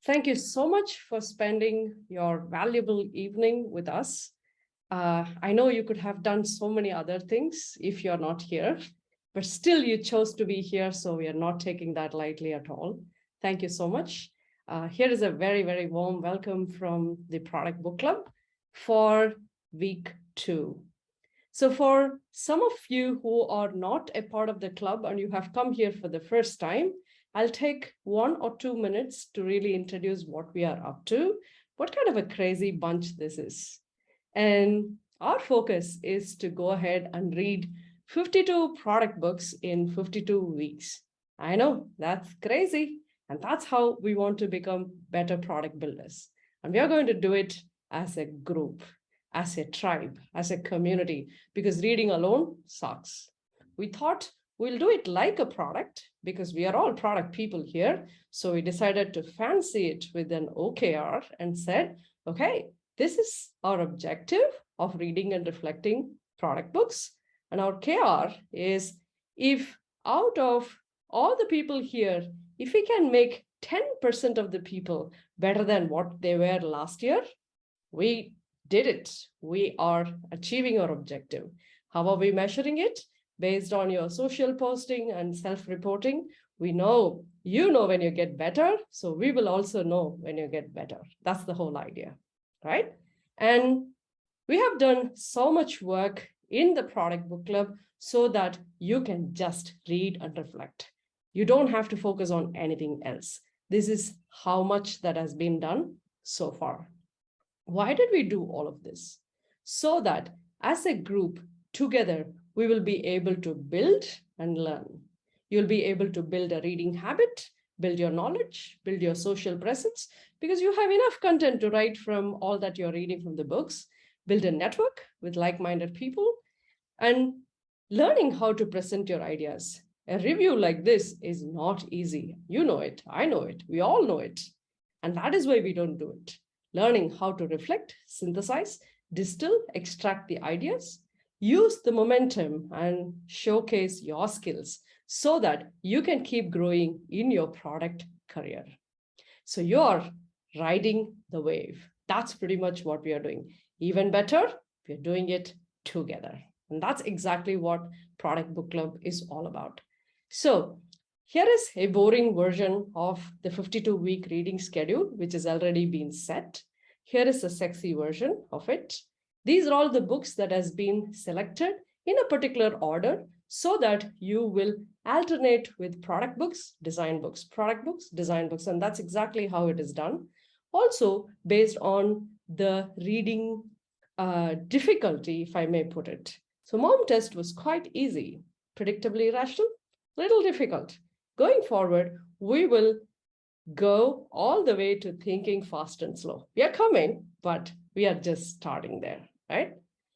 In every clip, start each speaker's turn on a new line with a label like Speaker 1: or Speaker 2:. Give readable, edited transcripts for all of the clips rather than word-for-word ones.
Speaker 1: Thank you so much for spending your valuable evening with us. I know you could have done so many other things if you're not here, but still you chose to be here, so we are not taking that lightly at all. Thank you so much. Here is a very, very warm welcome from the Product Book Club for week 2. So for some of you who are not a part of the club and you have come here for the first time, I'll take 1 or 2 minutes to really introduce what we are up to, what kind of a crazy bunch this is. And our focus is to go ahead and read 52 product books in 52 weeks. I know that's crazy. And that's how we want to become better product builders. And we are going to do it as a group, as a tribe, as a community, because reading alone sucks. We thought we'll do it like a product because we are all product people here. So we decided to fancy it with an OKR and said, okay, this is our objective of reading and reflecting product books. And our KR is if out of all the people here, if we can make 10% of the people better than what they were last year, we did it. We are achieving our objective. How are we measuring it? Based on your social posting and self-reporting, we know, you know when you get better, so we will also know when you get better. That's the whole idea, right? And we have done so much work in the Product Book Club so that you can just read and reflect. You don't have to focus on anything else. This is how much that has been done so far. Why did we do all of this? So that as a group together, we will be able to build and learn. You'll be able to build a reading habit, build your knowledge, build your social presence, because you have enough content to write from all that you're reading from the books, build a network with like-minded people, and learning how to present your ideas. A review like this is not easy. You know it, I know it, we all know it. And that is why we don't do it. Learning how to reflect, synthesize, distill, extract the ideas, use the momentum and showcase your skills so that you can keep growing in your product career. So you're riding the wave. That's pretty much what we are doing. Even better, we're doing it together. And that's exactly what Product Book Club is all about. So here is a boring version of the 52-week reading schedule, which has already been set. Here is a sexy version of it. These are all the books that has been selected in a particular order so that you will alternate with product books, design books, product books, design books. And that's exactly how it is done. Also based on the reading difficulty, if I may put it. So mom test was quite easy. Predictably Irrational, little difficult. Going forward, we will go all the way to thinking fast and slow. We are coming, but we are just starting there, right?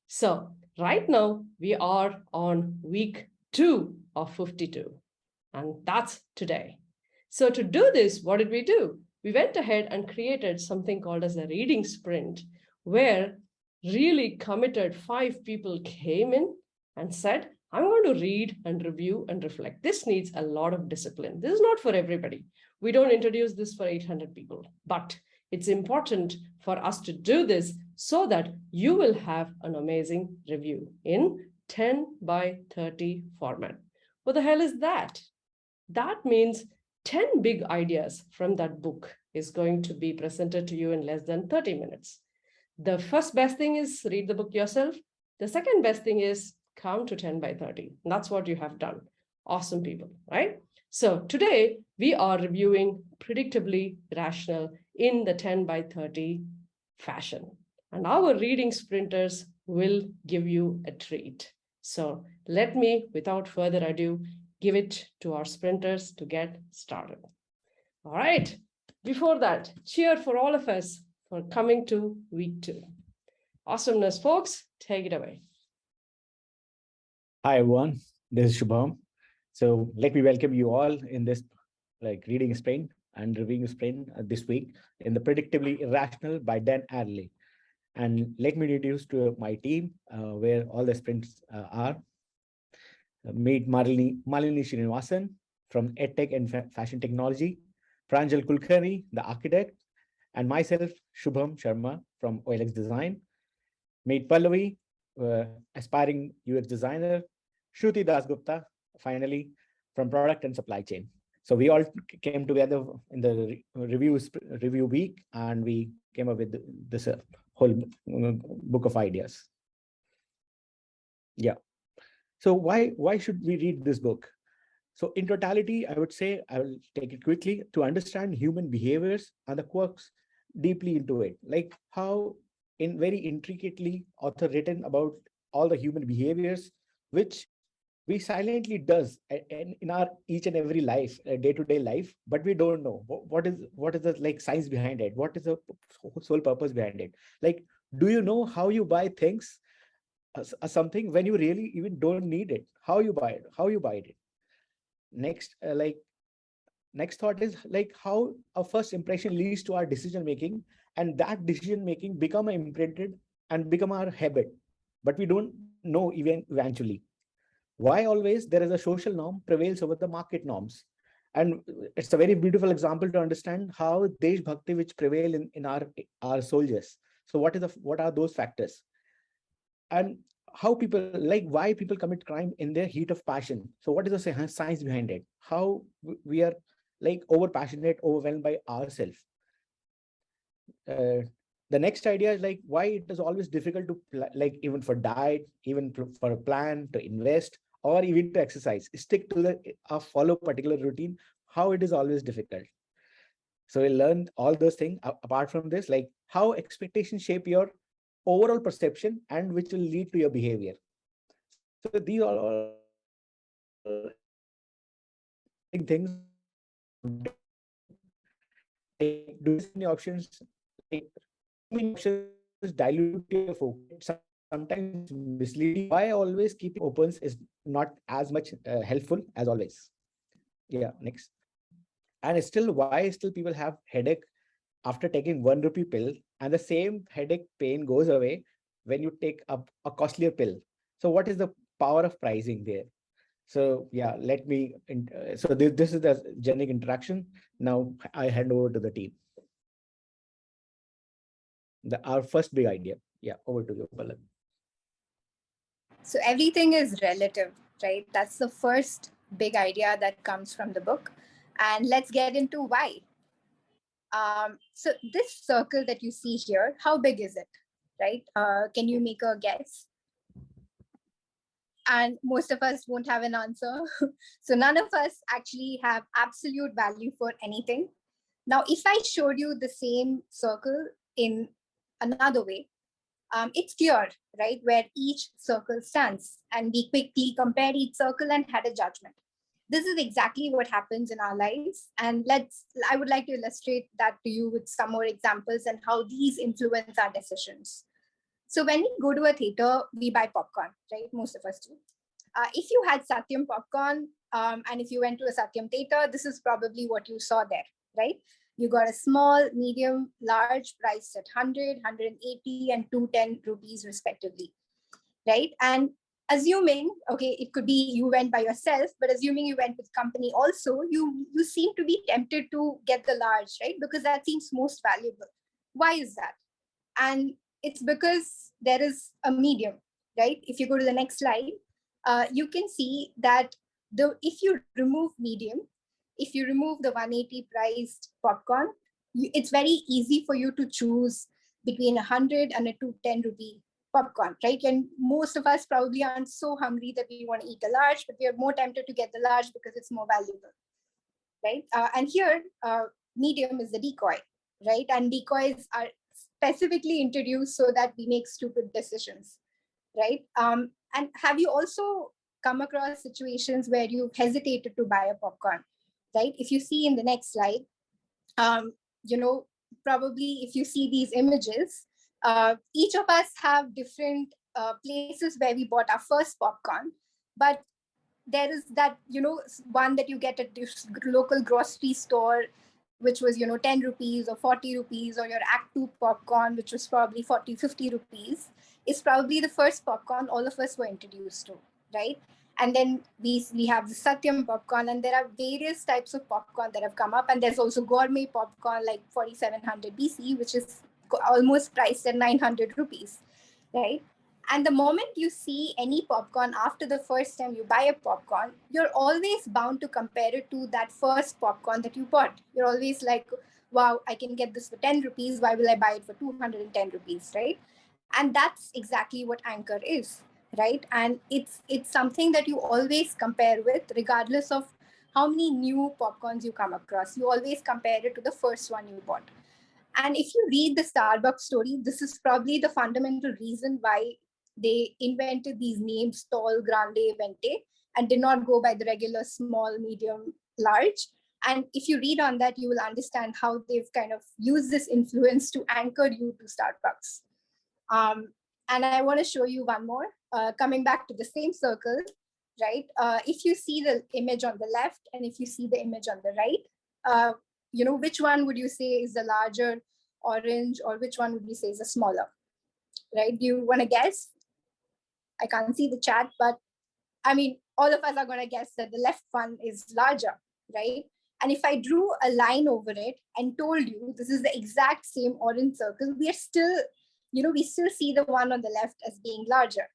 Speaker 1: So right now we are on week 2 of 52, and that's today. So to do this, what did we do? We went ahead and created something called as a reading sprint, where really committed 5 people came in and said, I'm going to read and review and reflect. This needs a lot of discipline. This is not for everybody. We don't introduce this for 800 people, but it's important for us to do this so that you will have an amazing review in 10 by 30 format. What the hell is that? That means 10 big ideas from that book is going to be presented to you in less than 30 minutes. The first best thing is read the book yourself. The second best thing is count to 10 by 30. And that's what you have done. Awesome people, right? So today we are reviewing Predictably Irrational in the 10 by 30 fashion. And our reading sprinters will give you a treat. So let me, without further ado, give it to our sprinters to get started. All right. Before that, cheer for all of us for coming to week 2. Awesomeness, folks, take it away.
Speaker 2: Hi, everyone. This is Shubham. So let me welcome you all in this reading sprint and reviewing sprint this week in the Predictably Irrational by Dan Adley. And let me introduce to my team where all the sprints are. Meet Malini Srinivasan from EdTech and Fashion Technology, Pranjal Kulkarni, the architect, and myself, Shubham Sharma from OLX Design. Meet Pallavi, aspiring UX designer, Shruti Dasgupta, finally, from product and supply chain. So we all came together in the review week, and we came up with this whole book of ideas. Yeah. So why should we read this book? So in totality, I would say, I will take it quickly, to understand human behaviors and the quirks deeply into it, like how in very intricately author written about all the human behaviors, which we silently does in our each and every life, day-to-day life, but we don't know what is the like science behind it, what is the sole purpose behind it. Like, do you know how you buy things, something when you really even don't need it, how you buy it, next next thought is like how our first impression leads to our decision making, and that decision making become imprinted and become our habit, but we don't know even eventually. Why always there is a social norm prevails over the market norms. And it's a very beautiful example to understand how Desh Bhakti which prevail in our soldiers. So what are those factors? And how people, like why people commit crime in their heat of passion. So what is the science behind it? How we are like over passionate, overwhelmed by ourselves. uh, the next idea is like why it is always difficult to like even for diet, even for a plan to invest, or even to exercise, stick to the follow particular routine, how it is always difficult. So we learn all those things. Apart from this, like how expectations shape your overall perception and which will lead to your behavior. So these are all things. Like, do you see any options? Like, too many options dilute your focus. Sometimes misleading. Why always keeping opens is not as much helpful as always. Yeah, next. And still, why still people have headache after taking 1 rupee pill, and the same headache pain goes away when you take a costlier pill. So what is the power of pricing there? So yeah, let me. So this is the generic interaction. Now I hand over to the team. Our first big idea. Yeah, over to you, Palak.
Speaker 3: So everything is relative, right? That's the first big idea that comes from the book. And let's get into why. So this circle that you see here, how big is it, right? Can you make a guess? And most of us won't have an answer. So none of us actually have absolute value for anything. Now, if I showed you the same circle in another way, it's clear, right, where each circle stands. And we quickly compared each circle and had a judgment. This is exactly what happens in our lives. And I would like to illustrate that to you with some more examples and how these influence our decisions. So when we go to a theater, we buy popcorn, right? Most of us do. If you had Satyam popcorn, and if you went to a Satyam theater, this is probably what you saw there, right? You got a small, medium, large priced at 100, 180, and 210 rupees respectively, right? And assuming, okay, it could be you went by yourself, but assuming you went with company also, you seem to be tempted to get the large, right? Because that seems most valuable. Why is that? And it's because there is a medium, right? If you go to the next slide, you can see that if you remove medium, if you remove the 180 priced popcorn, it's very easy for you to choose between 100 and a 210 rupee popcorn, right? And most of us probably aren't so hungry that we want to eat a large, but we are more tempted to get the large because it's more valuable, right? And here, medium is the decoy, right? And decoys are specifically introduced so that we make stupid decisions, right? And have you also come across situations where you've hesitated to buy a popcorn, right? If you see in the next slide, you know, probably if you see these images, each of us have different places where we bought our first popcorn, but there is that, you know, one that you get at this local grocery store, which was, you know, 10 rupees or 40 rupees, or your Act 2 popcorn, which was probably 40, 50 rupees, is probably the first popcorn all of us were introduced to, right? And then we have the Satyam popcorn, and there are various types of popcorn that have come up. And there's also gourmet popcorn like 4700 BC, which is almost priced at 900 rupees, right? And the moment you see any popcorn after the first time you buy a popcorn, you're always bound to compare it to that first popcorn that you bought. You're always like, wow, I can get this for 10 rupees. Why will I buy it for 210 rupees, right? And that's exactly what Anchor is, right? And it's something that you always compare with, regardless of how many new popcorns you come across. You always compare it to the first one you bought. And if you read the Starbucks story, this is probably the fundamental reason why they invented these names, tall, grande, venti, and did not go by the regular small, medium, large. And if you read on that, you will understand how they've kind of used this influence to anchor you to Starbucks. And I want to show you one more, coming back to the same circle, right? If you see the image on the left and if you see the image on the right, which one would you say is the larger orange, or which one would you say is the smaller, right? Do you want to guess? I can't see the chat, but I mean, all of us are going to guess that the left one is larger, right? And if I drew a line over it and told you this is the exact same orange circle, we are still, we still see the one on the left as being larger.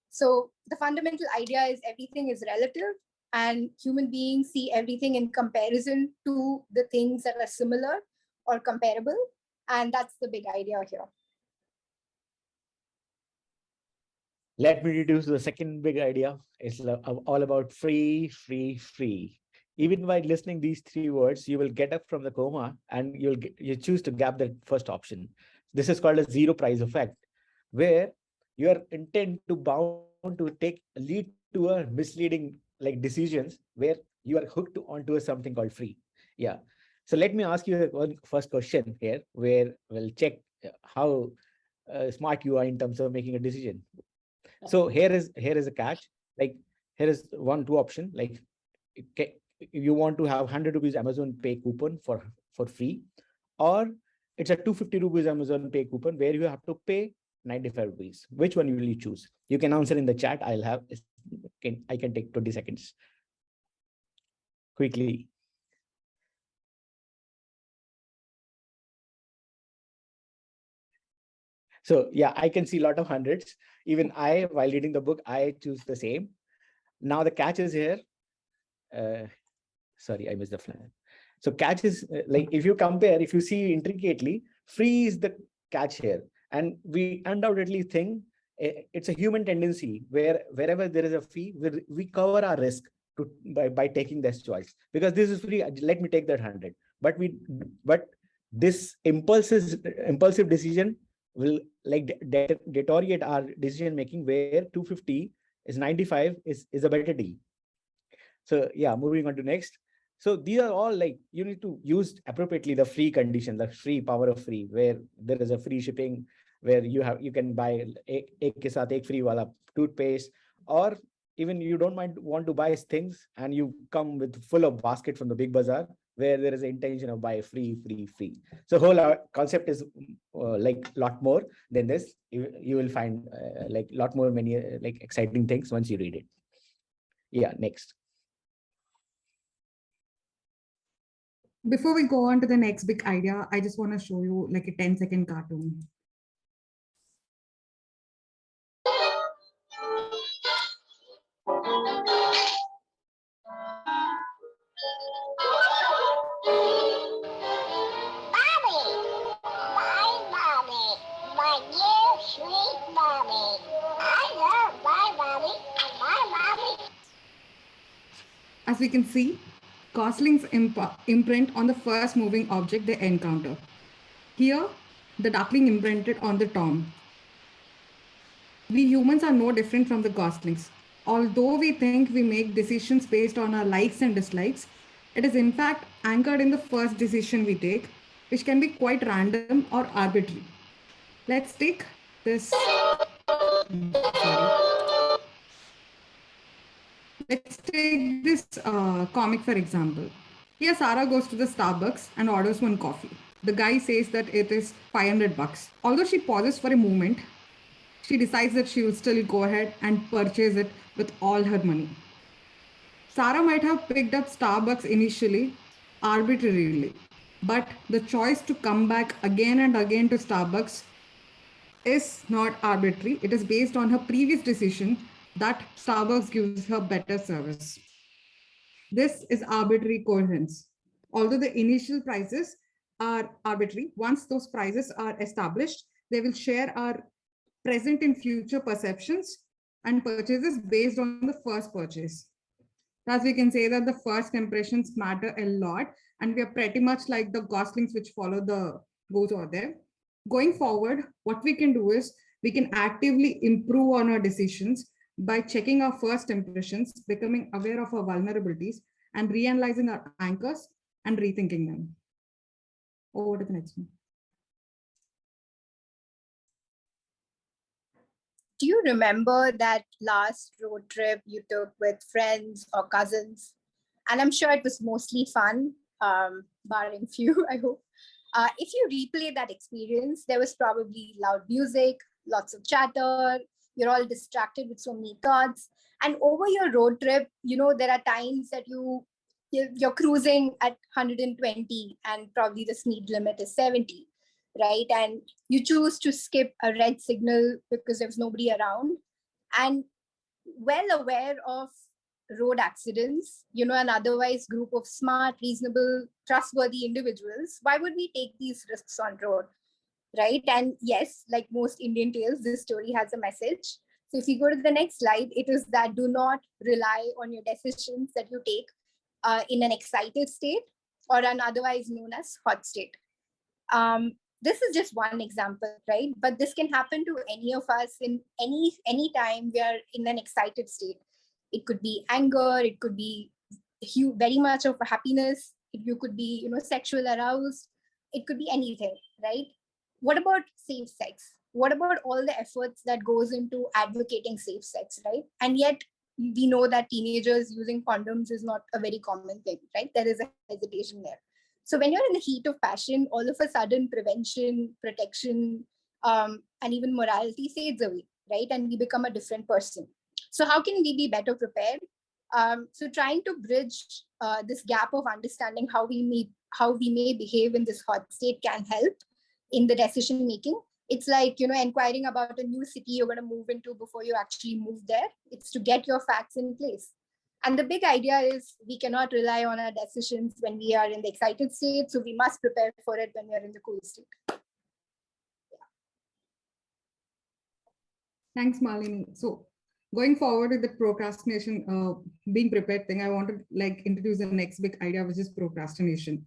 Speaker 3: So the fundamental idea is everything is relative, and human beings see everything in comparison to the things that are similar or comparable. And that's the big idea here.
Speaker 2: Let me introduce the second big idea. It's all about free, free, free. Even while listening these three words, you will get up from the coma and you choose to grab the first option. This is called a zero price effect, where your intent to bound to lead to a misleading like decisions where you are hooked onto something called free. Yeah. So let me ask you one first question here, where we'll check how smart you are in terms of making a decision. So here is a catch. Like here is two option. Like you want to have 100 rupees Amazon Pay coupon for free, or it's a 250 rupees Amazon Pay coupon where you have to pay 95 rupees. Which one will you choose? You can answer in the chat. I can take 20 seconds quickly. So yeah, I can see a lot of hundreds. Even I, while reading the book, I choose the same. Now the catch is here. Sorry, I missed the flag. So catch is like, if you see intricately, free is the catch here. And we undoubtedly think it's a human tendency where wherever there is a fee, we cover our risk by taking this choice. Because this is free, let me take that 100. But this impulsive decision will like deteriorate our decision making, where 250 is 95 is a better deal. So yeah, moving on to next. So these are all like, you need to use appropriately the free condition, the free power of free, where there is a free shipping, where you can buy ek ke saath ek free wala toothpaste, or even you don't want to buy things and you come with full of basket from the big bazaar, where there is an intention of buy free. So whole concept is like a lot more than this. You will find like a lot more many like exciting things once you read it. Yeah, next.
Speaker 4: Before we go on to the next big idea, I just want to show you like a 10-second cartoon. As we can see, goslings imprint on the first moving object they encounter. Here, the duckling imprinted on the tom. We humans are no different from the goslings. Although we think we make decisions based on our likes and dislikes, it is in fact anchored in the first decision we take, which can be quite random or arbitrary. Let's take this. Let's take this comic for example. Here Sarah goes to the Starbucks and orders one coffee. The guy says that it is $500. Although she pauses for a moment, she decides that she will still go ahead and purchase it with all her money. Sarah might have picked up Starbucks initially, arbitrarily, but the choice to come back again and again to Starbucks is not arbitrary. It is based on her previous decision that Starbucks gives her better service. This is arbitrary coherence. Although the initial prices are arbitrary, once those prices are established, they will share our present and future perceptions and purchases based on the first purchase. Thus, we can say that the first impressions matter a lot, and we are pretty much like the goslings which follow the goals over there. Going forward, what we can do is we can actively improve on our decisions by checking our first impressions, becoming aware of our vulnerabilities, and reanalyzing our anchors and rethinking them. Over to the next one.
Speaker 3: Do you remember that last road trip you took with friends or cousins? And I'm sure it was mostly fun, barring few, I hope. If you replay that experience, there was probably loud music, lots of chatter, you're all distracted with so many thoughts. And over your road trip, there are times that you're cruising at 120 and probably the speed limit is 70, right? And you choose to skip a red signal because there's nobody around. And well aware of road accidents, an otherwise group of smart, reasonable, trustworthy individuals, why would we take these risks on road, right? And yes, like most Indian tales, this story has a message. So if you go to the next slide, it is that do not rely on your decisions that you take in an excited state or an otherwise known as hot state. This is just one example, right? But this can happen to any of us in any time we are in an excited state. It could be anger, it could be very much of happiness, you could be, sexual aroused, it could be anything, right? What about safe sex? What about all the efforts that goes into advocating safe sex, right? And yet we know that teenagers using condoms is not a very common thing, right? There is a hesitation there. So when you're in the heat of passion, all of a sudden prevention, protection, and even morality fades away, right? And we become a different person. So how can we be better prepared? So trying to bridge this gap of understanding how we may behave in this hot state can help in the decision making. It's like, inquiring about a new city you're going to move into before you actually move there. It's to get your facts in place. And the big idea is we cannot rely on our decisions when we are in the excited state. So we must prepare for it when we are in the cool state. Yeah.
Speaker 4: Thanks, Malini. So going forward with the procrastination, being prepared thing, I want to introduce the next big idea, which is procrastination.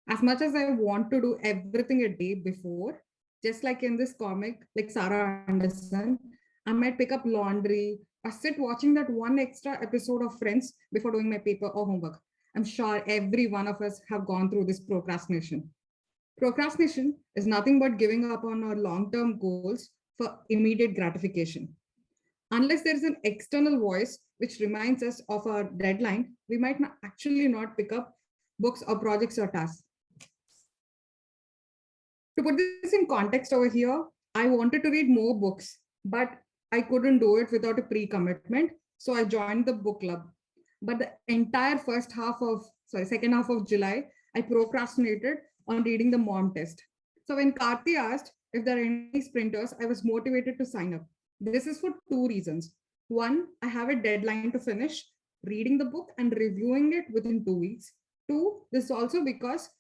Speaker 4: As much as I want to do everything a day before, just like in this comic, like Sarah Anderson, I might pick up laundry or sit watching that one extra episode of Friends before doing my paper or homework. I'm sure every one of us have gone through this procrastination. Procrastination is nothing but giving up on our long-term goals for immediate gratification. Unless there is an external voice which reminds us of our deadline, we might actually not pick up books or projects or tasks. To put this in context over here, I wanted to read more books, but I couldn't do it without a pre-commitment. So I joined the book club. But the entire second half of July, I procrastinated on reading the mom test. So when Karthi asked if there are any sprinters, I was motivated to sign up. This is for two reasons. One, I have a deadline to finish reading the book and reviewing it within 2 weeks. Two, this is also because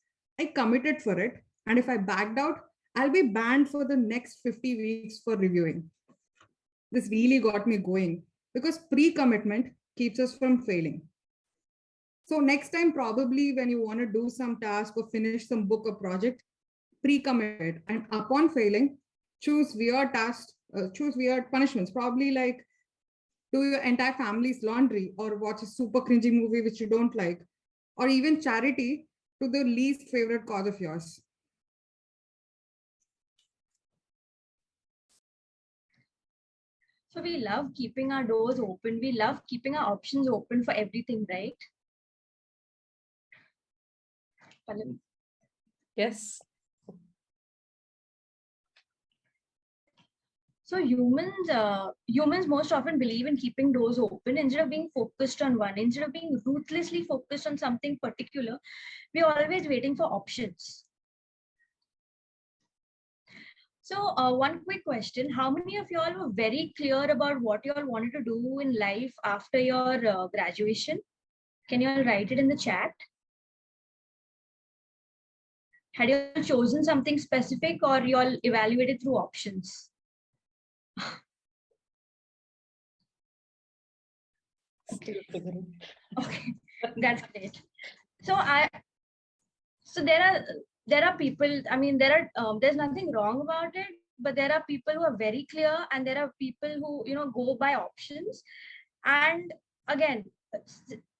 Speaker 4: I committed for it. And if I backed out, I'll be banned for the next 50 weeks for reviewing. This really got me going because pre-commitment keeps us from failing. So next time, probably when you want to do some task or finish some book or project, pre-commit, and upon failing, choose weird tasks, choose weird punishments, probably like do your entire family's laundry or watch a super cringy movie which you don't like, or even charity to the least favorite cause of yours.
Speaker 5: So we love keeping our doors open. We love keeping our options open for everything, right?
Speaker 1: Yes.
Speaker 5: So humans most often believe in keeping doors open instead of being focused on one. Instead of being ruthlessly focused on something particular, we're always waiting for options. So one quick question: how many of y'all were very clear about what y'all wanted to do in life after your graduation? Can you all write it in the chat? Had you all chosen something specific, or you all evaluated through options?
Speaker 1: Still figuring.
Speaker 5: Okay, that's great. So there are people. I mean, there's nothing wrong about it, but there are people who are very clear, and there are people who go by options. And again,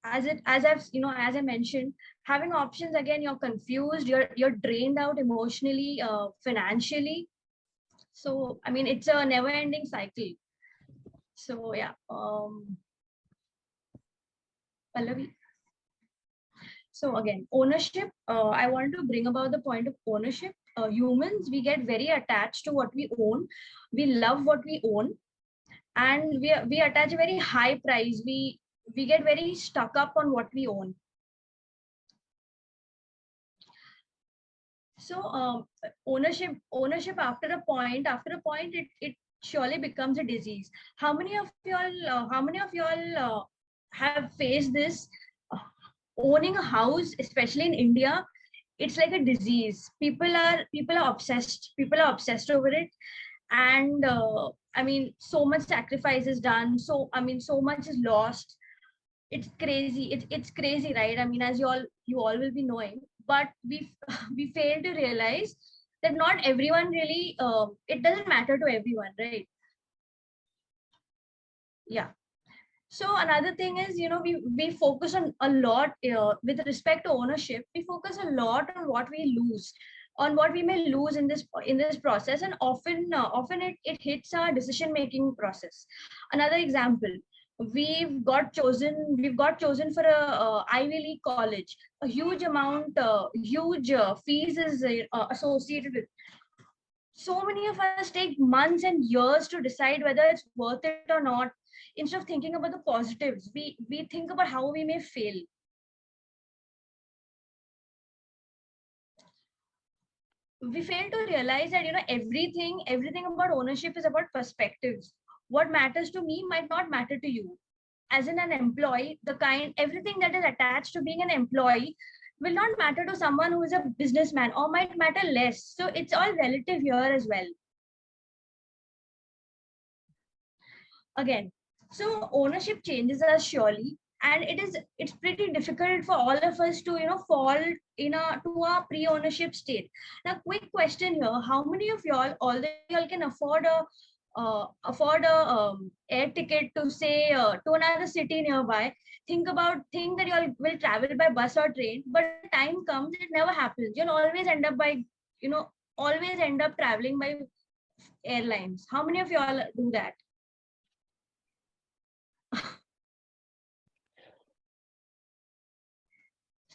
Speaker 5: as I mentioned, having options, again, you're confused, you're drained out emotionally, financially. So I mean, it's a never-ending cycle. So yeah, Pallavi. So again, ownership. I want to bring about the point of ownership. Humans, we get very attached to what we own. We love what we own, and we attach a very high price. We get very stuck up on what we own. So ownership after a point, it surely becomes a disease. How many of y'all have faced this? Uh, Owning a house, especially in India, it's like a disease. People are obsessed. People are obsessed over it, and I mean, so much sacrifice is done. So I mean, so much is lost. It's crazy. It's crazy, right? I mean, as you all will be knowing, but we we fail to realize that not everyone really. It doesn't matter to everyone, right? Yeah. So another thing is, we focus on a lot with respect to ownership. We focus a lot on what we lose, on what we may lose in this process, and often it hits our decision making process. Another example: we've got chosen for a Ivy League college. A huge fees is associated with. So many of us take months and years to decide whether it's worth it or not. Instead of thinking about the positives, we think about how we may fail. We fail to realize that everything about ownership is about perspectives. What matters to me might not matter to you. As in an employee, everything that is attached to being an employee will not matter to someone who is a businessman, or might matter less. So it's all relative here as well. Again, so ownership changes us surely, and it's pretty difficult for all of us to fall to our pre-ownership state. Now, quick question here: how many of y'all, although y'all can afford a air ticket to say to another city nearby, think that y'all will travel by bus or train, but time comes, it never happens. You'll you know always end up traveling by airlines? How many of y'all do that?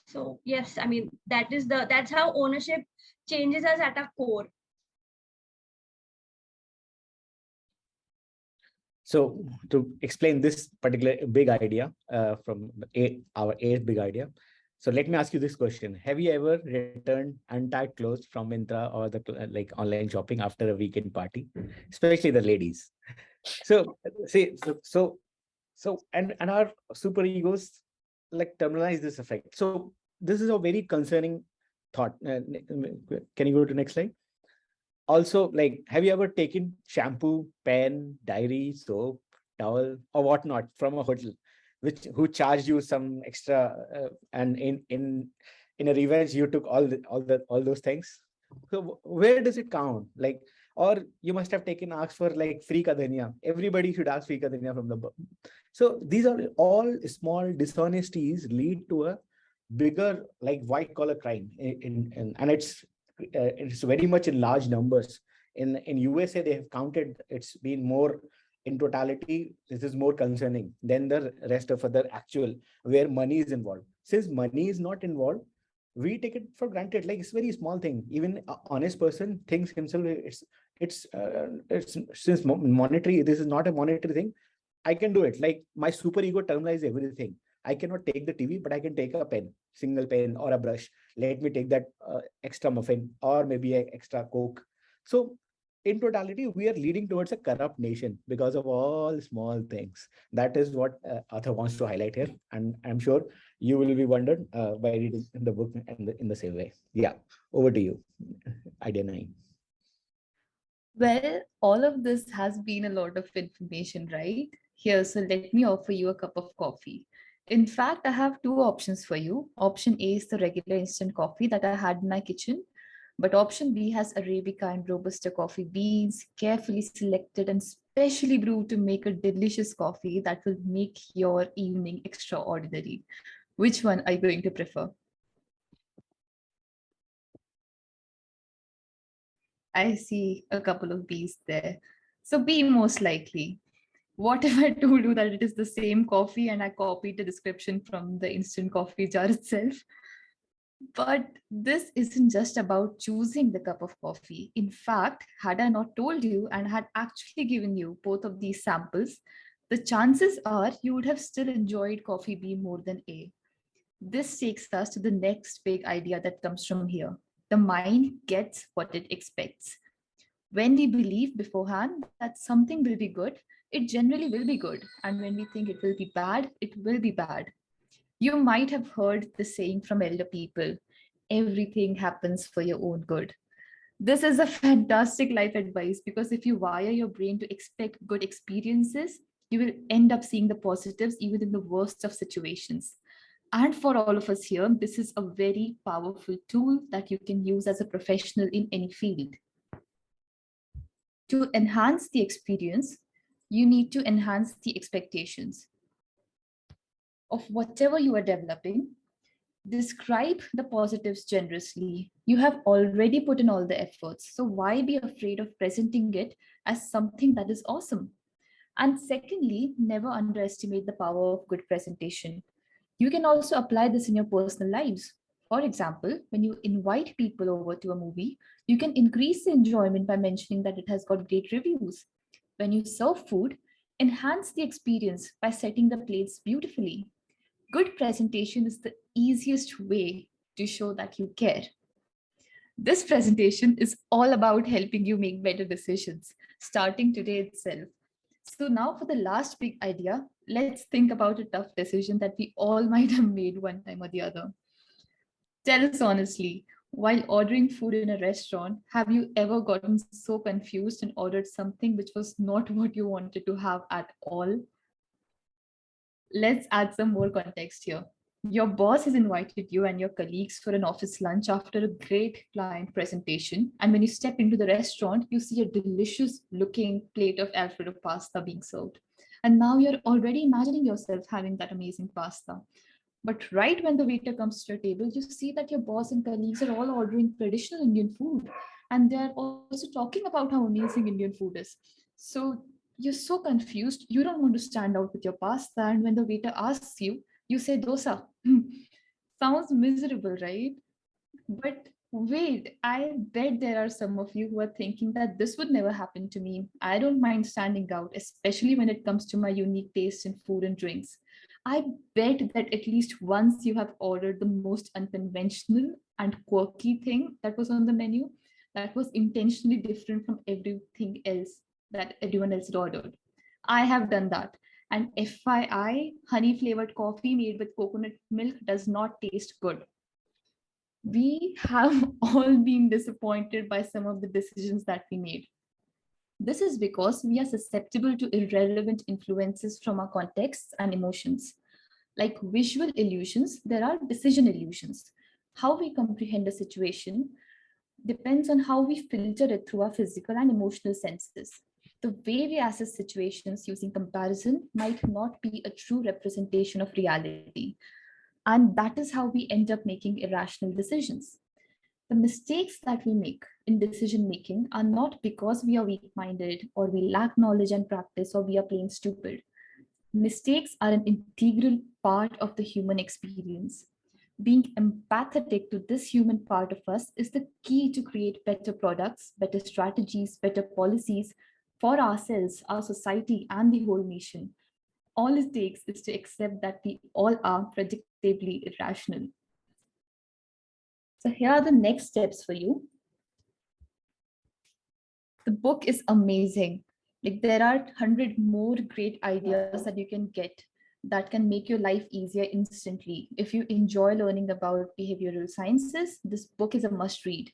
Speaker 5: So yes, I mean, that's how ownership changes us at our core.
Speaker 2: So to explain this particular big idea from our eighth big idea, so let me ask you this question: have you ever returned untied clothes from Myntra or the like online shopping after a weekend party, especially the ladies? So see, and our super egos like terminalize this effect. So this is a very concerning thought. Can you go to next slide? Also, like, have you ever taken shampoo, pen, diary, soap, towel, or whatnot from a hotel, who charged you some extra, and in a revenge you took all those things? So where does it count? Like, or you must have asked for like free kadhania. Everybody should ask free kadhania from the. So these are all small dishonesties lead to a bigger like white collar crime and it's very much in large numbers. In USA, they have counted, it's been more in totality. This is more concerning than the rest of other actual where money is involved. Since money is not involved, we take it for granted. Like, it's a very small thing. Even an honest person thinks himself it's since monetary, this is not a monetary thing. I can do it. Like my super ego terminalizes everything. I cannot take the TV, but I can take a pen, single pen or a brush. Let me take that extra muffin or maybe an extra Coke. So in totality, we are leading towards a corrupt nation because of all small things. That is what author wants to highlight here. And I'm sure you will be wondered by reading the book in the same way. Yeah, over to you. Idea 9.
Speaker 6: Well, all of this has been a lot of information, right? Here, so let me offer you a cup of coffee. In fact, I have two options for you. Option A is the regular instant coffee that I had in my kitchen. But option B has Arabica and Robusta coffee beans, carefully selected and specially brewed to make a delicious coffee that will make your evening extraordinary. Which one are you going to prefer? I see a couple of B's there. So B most likely. What if I told you that it is the same coffee and I copied the description from the instant coffee jar itself? But this isn't just about choosing the cup of coffee. In fact, had I not told you and had actually given you both of these samples, the chances are you would have still enjoyed coffee B more than A. This takes us to the next big idea that comes from here. The mind gets what it expects. When we believe beforehand that something will be good, it generally will be good. And when we think it will be bad, it will be bad. You might have heard the saying from elder people, everything happens for your own good. This is a fantastic life advice because if you wire your brain to expect good experiences, you will end up seeing the positives even in the worst of situations. And for all of us here, this is a very powerful tool that you can use as a professional in any field. To enhance the experience, you need to enhance the expectations of whatever you are developing. Describe the positives generously. You have already put in all the efforts, so why be afraid of presenting it as something that is awesome? And secondly, never underestimate the power of good presentation. You can also apply this in your personal lives. For example, when you invite people over to a movie, you can increase the enjoyment by mentioning that it has got great reviews. When you serve food, enhance the experience by setting the plates beautifully. Good presentation is the easiest way to show that you care. This presentation is all about helping you make better decisions, starting today itself. So now for the last big idea, let's think about a tough decision that we all might have made one time or the other. Tell us honestly, while ordering food in a restaurant, have you ever gotten so confused and ordered something which was not what you wanted to have at all? Let's add some more context here. Your boss has invited you and your colleagues for an office lunch after a great client presentation. And when you step into the restaurant, you see a delicious looking plate of Alfredo pasta being served. And now you're already imagining yourself having that amazing pasta. But right when the waiter comes to your table, you see that your boss and colleagues are all ordering traditional Indian food. And they're also talking about how amazing Indian food is. So you're so confused, you don't want to stand out with your pasta. And when the waiter asks you, you say dosa. Sounds miserable, right? But wait, I bet there are some of you who are thinking that this would never happen to me. I don't mind standing out, especially when it comes to my unique taste in food and drinks. I bet that at least once you have ordered the most unconventional and quirky thing that was on the menu that was intentionally different from everything else that everyone else had ordered. I have done that. And FYI, honey flavored coffee made with coconut milk does not taste good. We have all been disappointed by some of the decisions that we made. This is because we are susceptible to irrelevant influences from our contexts and emotions. Like visual illusions, there are decision illusions. How we comprehend a situation depends on how we filter it through our physical and emotional senses. The way we assess situations using comparison might not be a true representation of reality. And that is how we end up making irrational decisions. The mistakes that we make in decision making are not because we are weak minded or we lack knowledge and practice or we are plain stupid. Mistakes are an integral part of the human experience. Being empathetic to this human part of us is the key to create better products, better strategies, better policies for ourselves, our society, and the whole nation. All it takes is to accept that we all are predictably irrational. So here are the next steps for you. The book is amazing. Like, there are 100 more great ideas that you can get that can make your life easier instantly. If you enjoy learning about behavioral sciences, this book is a must read.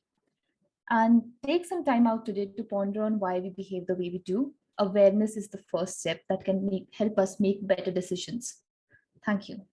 Speaker 6: And take some time out today to ponder on why we behave the way we do. Awareness is the first step that can help us make better decisions. Thank you.